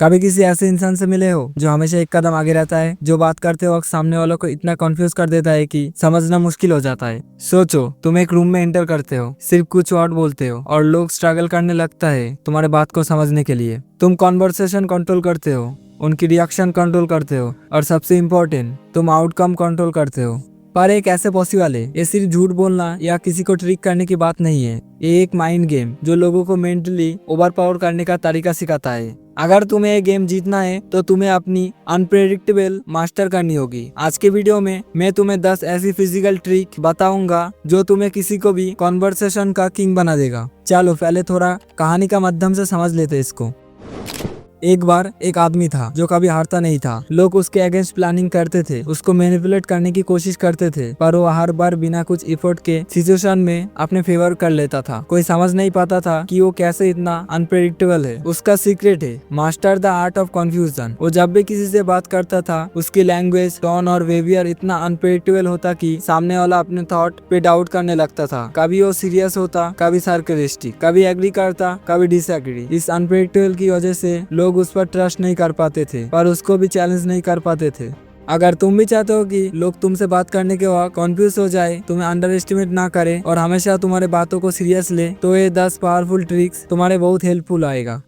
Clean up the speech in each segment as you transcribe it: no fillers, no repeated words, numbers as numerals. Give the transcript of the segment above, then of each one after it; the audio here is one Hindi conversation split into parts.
कभी किसी ऐसे इंसान से मिले हो जो हमेशा एक कदम आगे रहता है, जो बात करते वक्त सामने वालों को इतना कंफ्यूज कर देता है कि समझना मुश्किल हो जाता है। सोचो, तुम एक रूम में एंटर करते हो, सिर्फ कुछ वर्ड बोलते हो और लोग स्ट्रगल करने लगता है तुम्हारे बात को समझने के लिए। तुम कॉन्वर्सेशन कंट्रोल करते हो, उनकी रिएक्शन कंट्रोल करते हो और सबसे इम्पोर्टेंट, तुम आउटकम कंट्रोल करते हो। पर ये कैसे पॉसिबल है? ये सिर्फ झूठ बोलना या किसी को ट्रिक करने की बात नहीं है। ये एक माइंड गेम जो लोगों को मेंटली ओवर पावर करने का तरीका सिखाता है। अगर तुम्हें ये गेम जीतना है तो तुम्हें अपनी अनप्रेडिक्टेबल मास्टर करनी होगी। आज के वीडियो में मैं तुम्हें 10 ऐसी फिजिकल ट्रिक बताऊंगा जो तुम्हें किसी को भी कॉन्वर्सेशन का किंग बना देगा। चलो पहले थोड़ा कहानी का माध्यम से समझ लेते इसको। एक बार एक आदमी था जो कभी हारता नहीं था। लोग उसके अगेंस्ट प्लानिंग करते थे, उसको मैनिपुलेट करने की कोशिश करते थे, पर वो हर बार बिना कुछ एफर्ट के सिचुएशन में अपने फेवर कर लेता था। कोई समझ नहीं पाता था कि वो कैसे इतना अनप्रेडिक्टेबल है। उसका सीक्रेट है master the art of confusion. वो जब भी किसी से बात करता था, उसकी लैंग्वेज, टोन और बिहेवियर इतना अनप्रेडिक्टेबल होता कि सामने वाला अपने थॉट पे डाउट करने लगता था। कभी वो सीरियस होता, कभी सार्कास्टिक, कभी एग्री करता, कभी डिसएग्री। इस अनप्रेडिक्टेबल की वजह से लोग उस पर ट्रस्ट नहीं कर पाते थे, पर उसको भी चैलेंज नहीं कर पाते थे। अगर तुम भी चाहते हो कि लोग तुमसे बात करने के वक्त कॉन्फ्यूज हो जाए, तुम्हें अंडर एस्टिमेट ना करे और हमेशा तुम्हारे बातों को सीरियस ले, तो ये 10 पावरफुल ट्रिक्स तुम्हारे बहुत हेल्पफुल आएगा।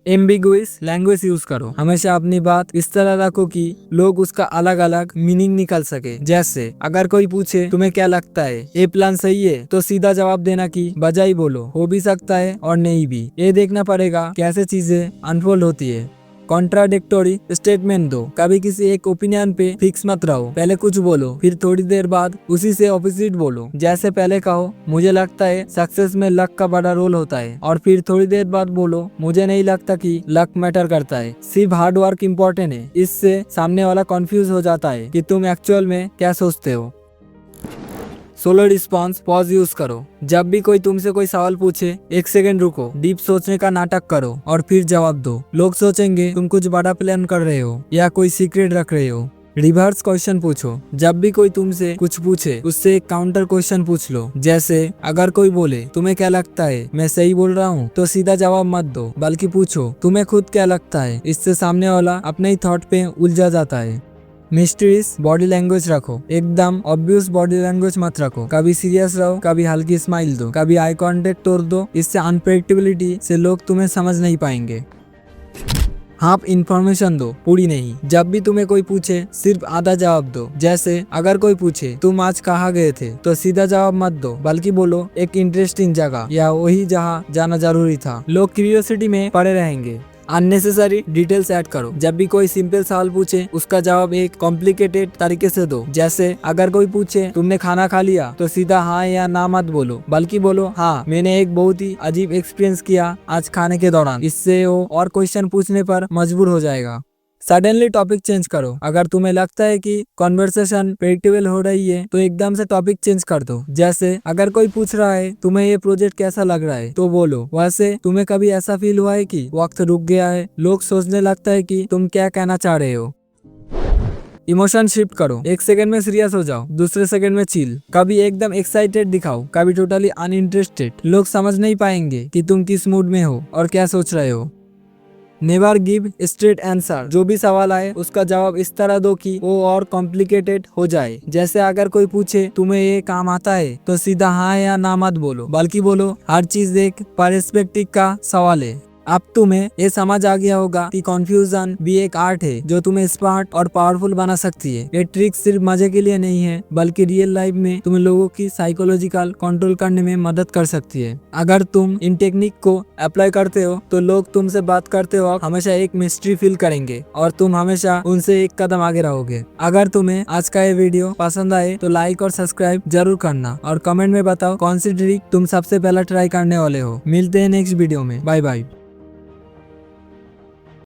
एम्बिगुइस लैंग्वेज यूज करो। हमेशा अपनी बात इस तरह रखो कि लोग उसका अलग अलग मीनिंग निकाल सके। जैसे अगर कोई पूछे तुम्हें क्या लगता है ये प्लान सही है, तो सीधा जवाब देना की बजाय बोलो हो भी सकता है और नहीं भी। ये देखना पड़ेगा कैसे चीजें अनफोल्ड होती है। कॉन्ट्राडिक्टोरी स्टेटमेंट दो। कभी किसी एक ओपिनियन पे फिक्स मत रहो। पहले कुछ बोलो, फिर थोड़ी देर बाद उसी से ऑपोजिट बोलो। जैसे पहले कहो मुझे लगता है सक्सेस में लक का बड़ा रोल होता है, और फिर थोड़ी देर बाद बोलो मुझे नहीं लगता कि लक मैटर करता है, सिर्फ हार्ड वर्क इम्पोर्टेंट है। इससे सामने वाला कंफ्यूज हो जाता है कि तुम एक्चुअल में क्या सोचते हो। सोलो रिस्पॉन्स पॉज यूज करो। जब भी कोई तुमसे कोई सवाल पूछे, 1 सेकंड रुको, डीप सोचने का नाटक करो और फिर जवाब दो। लोग सोचेंगे तुम कुछ बड़ा प्लान कर रहे हो या कोई सीक्रेट रख रहे हो। रिवर्स क्वेश्चन पूछो। जब भी कोई तुमसे कुछ पूछे, उससे एक काउंटर क्वेश्चन पूछ लो। जैसे अगर कोई बोले तुम्हें क्या लगता है मैं सही बोल रहा हूँ, तो सीधा जवाब मत दो, बल्कि पूछो तुम्हें खुद क्या लगता है। इससे सामने वाला अपने ही थॉट पे उलझा जाता है। मिस्ट्रीज बॉडी लैंग्वेज रखो। एकदम ऑब्वियस बॉडी लैंग्वेज मत रखो। कभी सीरियस रहो, कभी हल्की स्माइल दो, कभी आई कांटेक्ट तोड़ दो। इससे अनप्रेडिक्टेबिलिटी से लोग तुम्हें समझ नहीं पाएंगे। हाफ इन्फॉर्मेशन दो, पूरी नहीं। जब भी तुम्हें कोई पूछे, सिर्फ आधा जवाब दो। जैसे अगर कोई पूछे तुम आज कहाँ गए थे, तो सीधा जवाब मत दो, बल्कि बोलो एक इंटरेस्टिंग जगह या वही जहाँ जाना जरूरी था। लोग क्यूरियोसिटी में पड़े रहेंगे। अननेसेसरी डिटेल्स ऐड करो। जब भी कोई सिंपल सवाल पूछे, उसका जवाब एक कॉम्प्लिकेटेड तरीके से दो। जैसे अगर कोई पूछे तुमने खाना खा लिया, तो सीधा हाँ या ना मत बोलो, बल्कि बोलो हाँ मैंने एक बहुत ही अजीब एक्सपीरियंस किया आज खाने के दौरान। इससे वो और क्वेश्चन पूछने पर मजबूर हो जाएगा। सडनली टॉपिक चेंज करो। अगर तुम्हें लगता है कि कॉन्वर्सेशन प्रेडिक्टेबल हो रही है, तो एकदम से टॉपिक चेंज कर दो। जैसे अगर कोई पूछ रहा है तुम्हें ये प्रोजेक्ट कैसा लग रहा है, तो बोलो वैसे तुम्हें कभी ऐसा फील हुआ है कि वक्त रुक गया है। लोग सोचने लगता है कि तुम क्या कहना चाह रहे हो। इमोशन शिफ्ट करो। 1 सेकंड में सीरियस हो जाओ, दूसरे सेकंड में चिल। कभी एकदम एक्साइटेड दिखाओ, कभी टोटली अनइंटरेस्टेड। लोग समझ नहीं पाएंगे कि तुम किस मूड में हो और क्या सोच रहे हो। Never give straight answer. जो भी सवाल आए उसका जवाब इस तरह दो कि वो और कॉम्प्लिकेटेड हो जाए। जैसे अगर कोई पूछे तुम्हें ये काम आता है, तो सीधा हाँ या ना मत बोलो, बल्कि बोलो हर चीज एक पर्सपेक्टिव का सवाल है। अब तुम्हें ये समझ आ गया होगा कि कॉन्फ्यूजन भी एक आर्ट है जो तुम्हें स्मार्ट और पावरफुल बना सकती है। ये ट्रिक सिर्फ मजे के लिए नहीं है, बल्कि रियल लाइफ में तुम्हें लोगों की साइकोलॉजिकल कंट्रोल करने में मदद कर सकती है। अगर तुम इन टेक्निक को अप्लाई करते हो, तो लोग तुमसे बात करते हो हमेशा एक मिस्ट्री फील करेंगे और तुम हमेशा उनसे एक कदम आगे रहोगे। अगर तुम्हें आज का ये वीडियो पसंद आए, तो लाइक और सब्सक्राइब जरूर करना और कमेंट में बताओ कौन सी ट्रिक तुम सबसे पहला ट्राई करने वाले हो। मिलते हैं नेक्स्ट वीडियो में। Bye bye.